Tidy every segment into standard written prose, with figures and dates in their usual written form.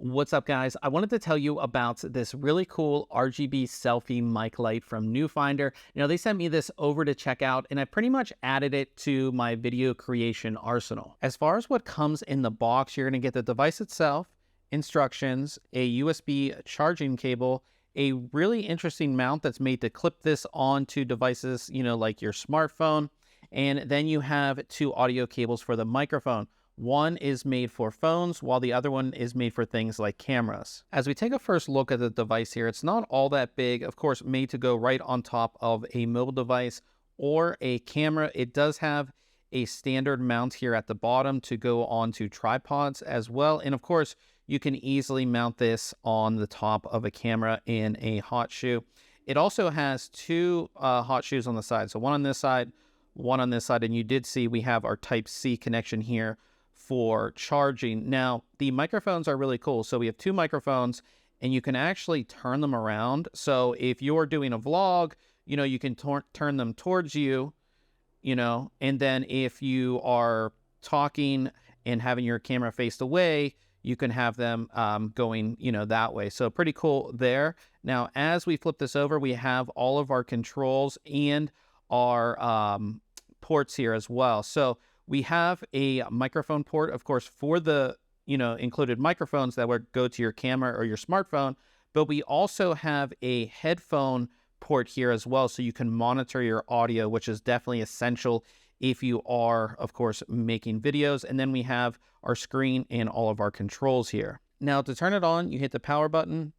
What's up, guys? I wanted to tell you about this really cool RGB selfie mic light from Newfinder. They sent me this over to check out, and I pretty much added it to my video creation arsenal. As far as what comes in the box, you're going to get the device itself, instructions, a USB charging cable, a really interesting mount that's made to clip this onto devices, like your smartphone, and then you have two audio cables for the microphone. One is made for phones, while the other one is made for things like cameras. As we take a first look at the device here, it's not all that big, of course, made to go right on top of a mobile device or a camera. It does have a standard mount here at the bottom to go onto tripods as well. And of course, you can easily mount this on the top of a camera in a hot shoe. It also has two hot shoes on the side. So one on this side, one on this side. And you did see we have our Type-C connection here for charging. Now, the microphones are really cool. So we have two microphones and you can actually turn them around. So if you're doing a vlog, you can turn them towards you, and then if you are talking and having your camera faced away, you can have them going, that way. So pretty cool there. Now, as we flip this over, we have all of our controls and our ports here as well. So we have a microphone port, of course, for the, included microphones that would go to your camera or your smartphone, but we also have a headphone port here as well, so you can monitor your audio, which is definitely essential if you are, of course, making videos. And then we have our screen and all of our controls here. Now, to turn it on, you hit the power button,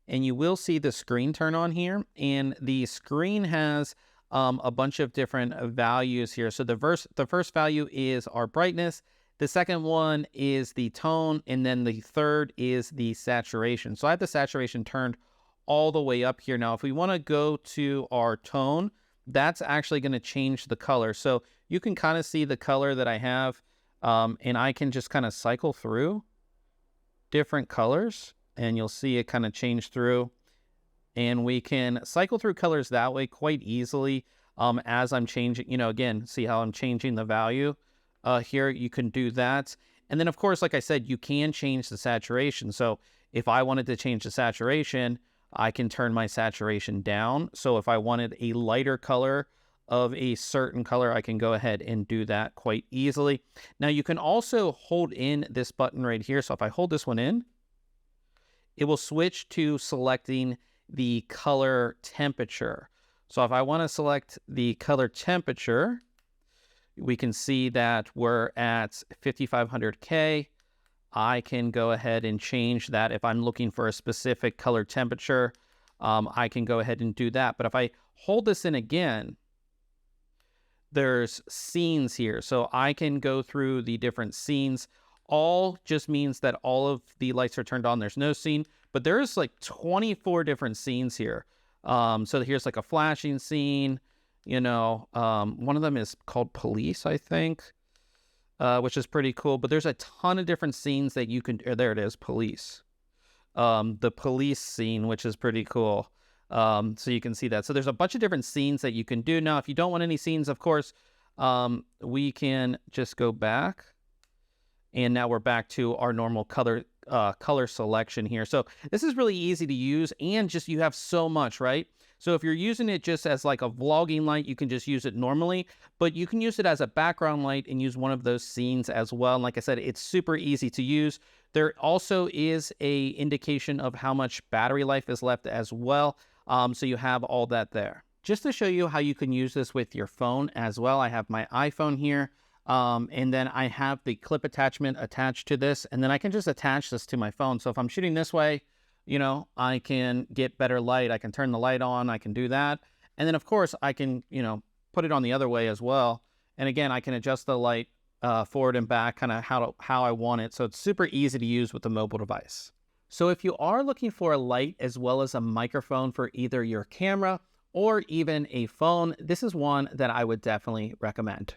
and you will see the screen turn on here, and the screen has a bunch of different values here. So the first value is our brightness. The second one is the tone. And then the third is the saturation. So I have the saturation turned all the way up here. Now, if we want to go to our tone, that's actually going to change the color. So you can kind of see the color that I have. And I can just kind of cycle through different colors and you'll see it kind of change through. And we can cycle through colors that way quite easily as I'm changing, again, see how I'm changing the value here. You can do that. And then, of course, like I said, you can change the saturation. So if I wanted to change the saturation, I can turn my saturation down. So if I wanted a lighter color of a certain color, I can go ahead and do that quite easily. Now, you can also hold in this button right here. So if I hold this one in, it will switch to selecting the color temperature. So if I want to select the color temperature, we can see that we're at 5500K. I can go ahead and change that. If I'm looking for a specific color temperature, I can go ahead and do that. But if I hold this in again, there's scenes here. So I can go through the different scenes. All just means that all of the lights are turned on. There's no scene, but there's like 24 different scenes here. So here's like a flashing scene, one of them is called police, I think, which is pretty cool, but there's a ton of different scenes that you can, there it is, police. The police scene, which is pretty cool. So you can see that. So there's a bunch of different scenes that you can do. Now, if you don't want any scenes, of course, we can just go back. And now we're back to our normal color selection here. So this is really easy to use, and just you have so much, right? So if you're using it just as like a vlogging light, you can just use it normally, but you can use it as a background light and use one of those scenes as well. And like I said, it's super easy to use. There also is a indication of how much battery life is left as well. So you have all that there. Just to show you how you can use this with your phone as well, I have my iPhone here. And then I have the clip attachment attached to this, and then I can just attach this to my phone. So if I'm shooting this way, I can get better light. I can turn the light on. I can do that. And then, of course, I can, put it on the other way as well. And again, I can adjust the light forward and back, kind of how I want it. So it's super easy to use with the mobile device. So if you are looking for a light as well as a microphone for either your camera or even a phone, this is one that I would definitely recommend.